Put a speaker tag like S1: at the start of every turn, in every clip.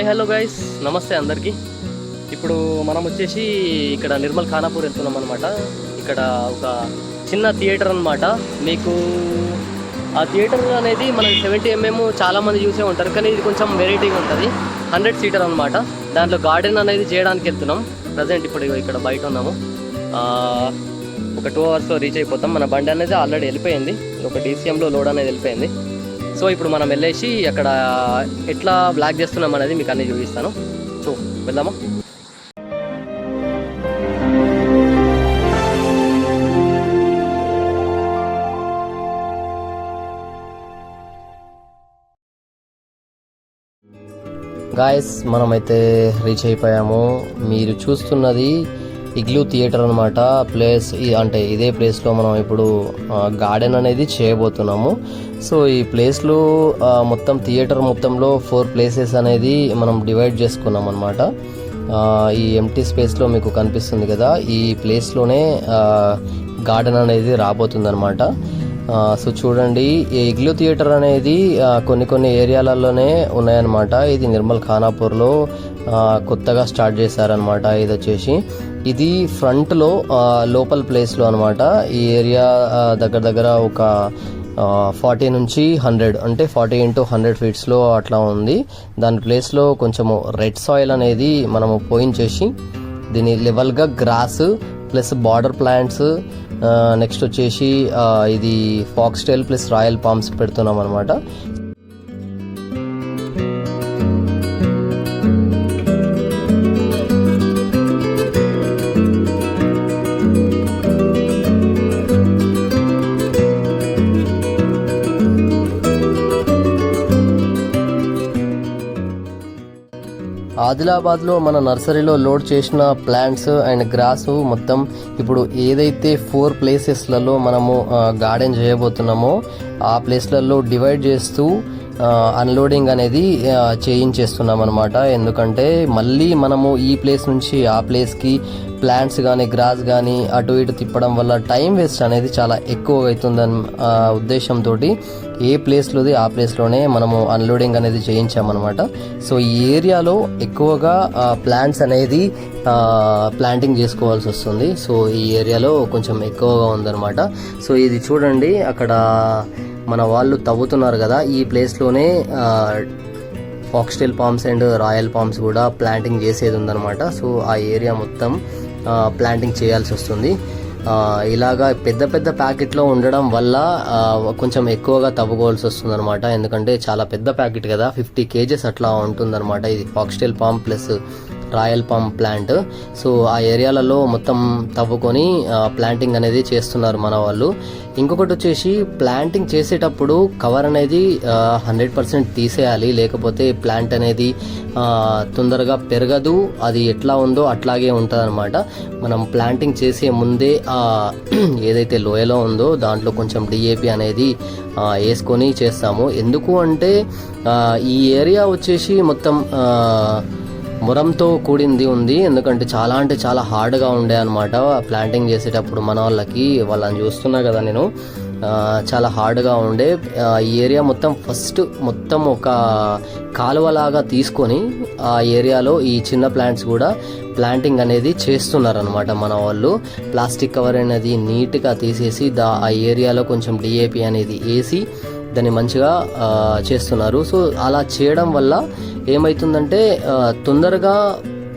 S1: Hello guys, నమస్తే అందరికీ. ఇప్పుడు మనం వచ్చేసి ఇక్కడ నిర్మల్ ఖానాపూర్ వెళ్తున్నాం అనమాట. ఇక్కడ ఒక చిన్న థియేటర్ అనమాట. మీకు ఆ థియేటర్ అనేది మనకి 70mm చాలామంది చూసే ఉంటారు, కానీ ఇది కొంచెం వెరైటీగా ఉంటుంది. 100 సీటర్ అనమాట. దాంట్లో గార్డెన్ అనేది చేయడానికి వెళ్తున్నాం. ప్రజెంట్ ఇప్పుడు ఇక్కడ బయట ఉన్నాము. ఒక 2 అవర్స్లో రీచ్ అయిపోతాం. మన బండి అనేది ఆల్రెడీ వెళ్ళిపోయింది, ఒక DCMలో లోడ్ అనేది వెళ్ళిపోయింది. సో ఇప్పుడు మనం వెళ్ళేసి అక్కడ ఎట్లా బ్లాక్ చేస్తున్నాం అనేది మీకు అన్నీ చూపిస్తాను. సో వెళ్దామా. గాయస్, మనమైతే రీచ్ అయిపోయాము. మీరు చూస్తున్నది ఇగ్లూ థియేటర్ అనమాట. ప్లేస్ అంటే ఇదే ప్లేస్లో మనం ఇప్పుడు గార్డెన్ అనేది చేయబోతున్నాము. సో ఈ ప్లేస్లో మొత్తం థియేటర్ మొత్తంలో 4 ప్లేసెస్ అనేది మనం డివైడ్ చేసుకున్నాం అనమాట. ఈ ఎంటీ స్పేస్లో మీకు కనిపిస్తుంది కదా, ఈ ప్లేస్లోనే గార్డెన్ అనేది రాబోతుంది అనమాట. సో చూడండి, ఈ ఇగ్లూ థియేటర్ అనేది కొన్ని ఏరియాలలోనే ఉన్నాయన్నమాట. ఇది నిర్మల్ ఖానాపూర్లో కొత్తగా స్టార్ట్ చేశారనమాట. ఇది వచ్చేసి ఇది ఫ్రంట్లో లోపల్ ప్లేస్లో అనమాట. ఈ ఏరియా దగ్గర ఒక 40 నుంచి 100 అంటే 40 into 100 ఫీట్స్లో అట్లా ఉంది. దాని ప్లేస్లో కొంచెము రెడ్ సాయిల్ అనేది మనము పోయించేసి దీని లెవెల్గా grass plus border plants, next వచ్చేసి ఇది ఫాక్స్టైల్ ప్లస్ రాయల్ పామ్స్ పెడుతున్నాం అనమాట. ఆదిలాబాద్లో మన నర్సరీలో లోడ్ చేసిన ప్లాంట్స్ అండ్ గ్రాస్ మొత్తం ఇప్పుడు ఏదైతే 4 ప్లేసెస్లలో మనము గార్డెన్ చేయబోతున్నామో ఆ ప్లేస్లలో డివైడ్ చేస్తూ అన్లోడింగ్ అనేది చేయించేస్తున్నాం అనమాట. ఎందుకంటే మళ్ళీ మనము ఈ ప్లేస్ నుంచి ఆ ప్లేస్కి ప్లాంట్స్ కానీ గ్రాస్ కానీ అటు ఇటు తిప్పడం వల్ల టైం వేస్ట్ అనేది చాలా ఎక్కువ అవుతుందని ఉద్దేశంతో ఏ ప్లేస్లోది ఆ ప్లేస్లోనే మనము అన్లోడింగ్ అనేది చేయించామన్నమాట. సో ఈ ఏరియాలో ఎక్కువగా ప్లాంట్స్ అనేది ప్లాంటింగ్ చేసుకోవాల్సి వస్తుంది. సో ఈ ఏరియాలో కొంచెం ఎక్కువగా ఉందన్నమాట. సో ఇది చూడండి, అక్కడ మన వాళ్ళు తవ్వుతున్నారు కదా, ఈ ప్లేస్లోనే foxtail palms and royal palms కూడా ప్లాంటింగ్ చేసేది ఉందన్నమాట. సో ఆ ఏరియా మొత్తం ప్లాంటింగ్ చేయాల్సి వస్తుంది. ఇలాగా పెద్ద ప్యాకెట్లో ఉండడం వల్ల కొంచెం ఎక్కువగా తవ్వుకోవాల్సి వస్తుంది అనమాట. ఎందుకంటే చాలా పెద్ద ప్యాకెట్ కదా, 50 kgs అట్లా ఉంటుందన్నమాట. ఇది foxtail palm plus royal palm plant. So ఆ ఏరియాలలో మొత్తం తవ్వుకొని ప్లాంటింగ్ అనేది చేస్తున్నారు మన వాళ్ళు. ఇంకొకటి వచ్చేసి ప్లాంటింగ్ చేసేటప్పుడు కవర్ అనేది 100% తీసేయాలి, లేకపోతే ప్లాంట్ అనేది తొందరగా పెరగదు. అది ఎట్లా ఉందో అట్లాగే ఉంటుంది అనమాట. మనం ప్లాంటింగ్ చేసే ముందే ఏదైతే లోయలో ఉందో దాంట్లో కొంచెం DAP అనేది వేసుకొని చేస్తాము. ఎందుకు అంటే ఈ ఏరియా వచ్చేసి మొత్తం మురంతో కూడింది ఉంది. ఎందుకంటే చాలా హార్డ్గా ఉండే అనమాట ప్లాంటింగ్ చేసేటప్పుడు. మన వాళ్ళని చూస్తున్నా కదా నేను, చాలా హార్డ్గా ఉండే. ఈ ఏరియా మొత్తం ఒక కాలువలాగా తీసుకొని ఆ ఏరియాలో ఈ చిన్న ప్లాంట్స్ కూడా ప్లాంటింగ్ అనేది చేస్తున్నారనమాట మన వాళ్ళు. ప్లాస్టిక్ కవర్ అనేది నీట్గా తీసేసి ఆ ఏరియాలో కొంచెం DAP అనేది వేసి దాన్ని మంచిగా చేస్తున్నారు. సో అలా చేయడం వల్ల ఏమవుతుందంటే తొందరగా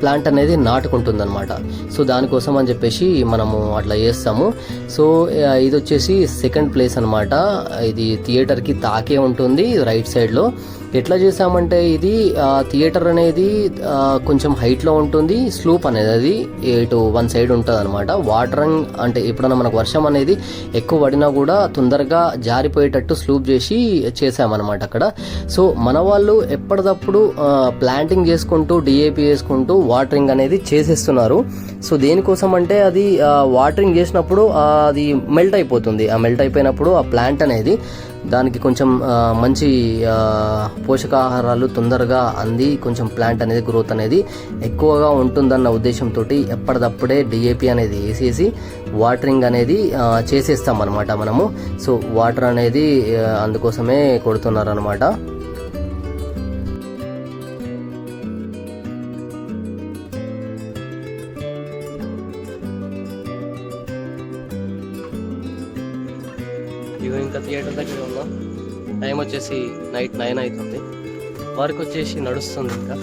S1: ప్లాంట్ అనేది నాటుకుంటుంది అనమాట. సో దానికోసం అని చెప్పేసి మనము అట్లా చేస్తాము. సో ఇది వచ్చేసి సెకండ్ ప్లేస్ అనమాట. ఇది థియేటర్కి తాకే ఉంటుంది రైట్ సైడ్లో. ఎట్లా చేసామంటే ఇది థియేటర్ అనేది కొంచెం హైట్లో ఉంటుంది. స్లూప్ అనేది అది ఇటు 1 సైడ్ ఉంటుంది అనమాట. వాటరింగ్ అంటే ఎప్పుడైనా మనకు వర్షం అనేది ఎక్కువ పడినా కూడా తొందరగా జారిపోయేటట్టు స్లూప్ చేసి చేసామన్నమాట అక్కడ. సో మన వాళ్ళు ఎప్పటికప్పుడు ప్లాంటింగ్ చేసుకుంటూ DAP వేసుకుంటూ వాటరింగ్ అనేది చేసేస్తున్నారు. సో దేనికోసం అంటే అది వాటరింగ్ చేసినప్పుడు అది మెల్ట్ అయిపోతుంది. ఆ మెల్ట్ అయిపోయినప్పుడు ఆ ప్లాంట్ అనేది దానికి కొంచెం మంచి పోషకాహారాలు తొందరగా అంది కొంచెం ప్లాంట్ అనేది గ్రోత్ అనేది ఎక్కువగా ఉంటుందన్న ఉద్దేశంతో ఎప్పటికప్పుడే DAP అనేది వేసేసి వాటరింగ్ అనేది చేసేస్తాం అనమాట మనము. సో వాటర్ అనేది అందుకోసమే కొడుతున్నారు అనమాట. ఇంకా థియేటర్ దగ్గర ఉన్నాం. టైం వచ్చేసి నైట్ 9 అవుతుంది. వర్క్ వచ్చేసి నడుస్తుంది. ఇంకా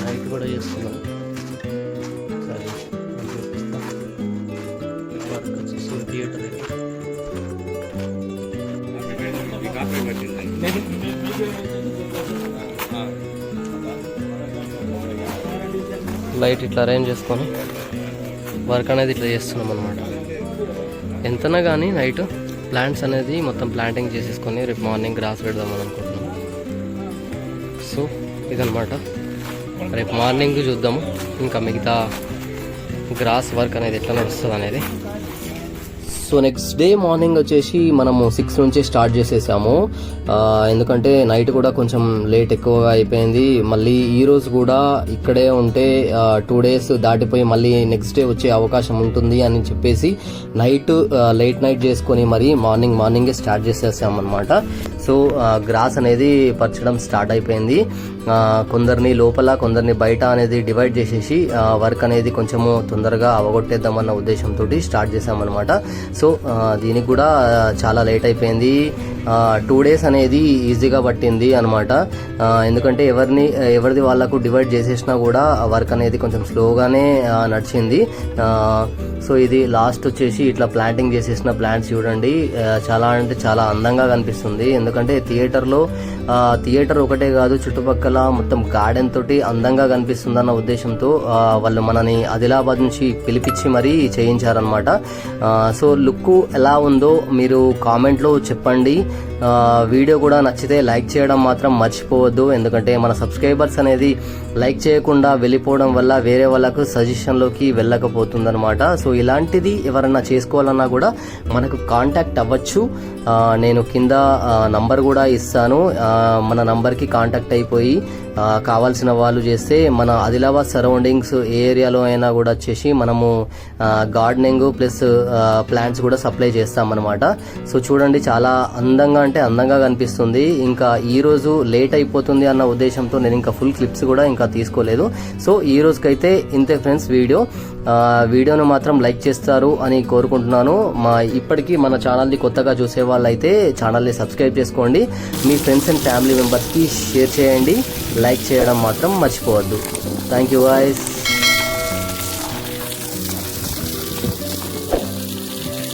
S1: నైట్ కూడా చేస్తున్నాం. సరే వర్క్ వచ్చేసి థియేటర్ దగ్గర. లైట్ ఇట్లా అరేంజ్ చేసుకొని వర్క్ అనేది ఇట్లా చేస్తున్నాం అనమాట. ఎంతనా కానీ నైట్ ప్లాంట్స్ అనేది మొత్తం ప్లాంటింగ్ చేసేసుకొని రేపు మార్నింగ్ గ్రాస్ పెడదామని అనుకుంటున్నాం. సో ఇదనమాట. రేపు మార్నింగ్ చూద్దాము ఇంకా మిగతా గ్రాస్ వర్క్ అనేది ఎట్లా నడుస్తుంది అనేది. సో నెక్స్ట్ డే మార్నింగ్ వచ్చేసి మనము 6 నుంచే స్టార్ట్ చేసేసాము. ఎందుకంటే నైట్ కూడా కొంచెం లేట్ ఎక్కువగా అయిపోయింది. మళ్ళీ ఈ రోజు కూడా ఇక్కడే ఉంటే 2 days దాటిపోయి మళ్ళీ నెక్స్ట్ డే వచ్చే అవకాశం ఉంటుంది అని చెప్పేసి లేట్ నైట్ చేసుకొని మరి మార్నింగే స్టార్ట్ చేసేసామన్నమాట. సో గ్రాస్ అనేది పరచడం స్టార్ట్ అయిపోయింది. కొందరిని లోపల కొందరిని బయట అనేది డివైడ్ చేసేసి వర్క్ అనేది కొంచెము తొందరగా అవగొట్టేద్దామన్న ఉద్దేశంతో స్టార్ట్ చేసామన్నమాట. సో దీనికి కూడా చాలా లేట్ అయిపోయింది. 2 days అనేది ఈజీగా పట్టింది అనమాట. ఎందుకంటే ఎవరిది వాళ్ళకు డివైడ్ చేసేసినా కూడా వర్క్ అనేది కొంచెం స్లోగానే నడిచింది. సో ఇది లాస్ట్ వచ్చేసి ఇట్లా ప్లాంటింగ్ చేసేసిన ప్లాంట్స్ చూడండి, చాలా అంటే చాలా అందంగా కనిపిస్తుంది. ఎందుకంటే థియేటర్ ఒకటే కాదు, చుట్టుపక్కల మొత్తం గార్డెన్ తోటి అందంగా కనిపిస్తుందన్న ఉద్దేశంతో వాళ్ళు మనని ఆదిలాబాద్ నుంచి పిలిపించి మరీ చేయించారనమాట. సో లుక్ ఎలా ఉందో మీరు కామెంట్లో చెప్పండి. వీడియో కూడా నచ్చితే లైక్ చేయడం మాత్రం మర్చిపోవద్దు. ఎందుకంటే మన సబ్స్క్రైబర్స్ అనేది లైక్ చేయకుండా వెళ్ళిపోవడం వల్ల వేరే వాళ్ళకు సజెషన్లోకి వెళ్ళకపోతుందన్నమాట. సో ఇలాంటిది ఎవరన్నా చేసుకోవాలన్నా కూడా మనకు కాంటాక్ట్ అవ్వచ్చు. నేను కింద నంబర్ కూడా ఇస్తాను. మన నంబర్కి కాంటాక్ట్ అయిపోయి కావాల్సిన వాళ్ళు చేస్తే మన ఆదిలాబాద్ సరౌండింగ్స్ ఏ ఏరియాలో అయినా కూడా వచ్చేసి మనము గార్డెనింగ్ ప్లస్ ప్లాంట్స్ కూడా సప్లై చేస్తామన్నమాట. సో చూడండి చాలా అందంగా కనిపిస్తుంది. ఇంకా ఈ రోజు లేట్ అయిపోతుంది అన్న ఉద్దేశంతో నేను ఇంకా ఫుల్ క్లిప్స్ కూడా ఇంకా తీసుకోలేదు. సో ఈ రోజుకైతే ఇంతే ఫ్రెండ్స్. వీడియోను మాత్రం లైక్ చేస్తారు అని కోరుకుంటున్నాను. ఇప్పటికీ మన ఛానల్ని కొత్తగా చూసే వాళ్ళైతే ఛానల్ని సబ్స్క్రైబ్ చేసుకోండి. మీ ఫ్రెండ్స్ అండ్ ఫ్యామిలీ మెంబర్స్కి షేర్ చేయండి. లైక్ చేయడం మాత్రం మర్చిపోవద్దు. Thank you guys.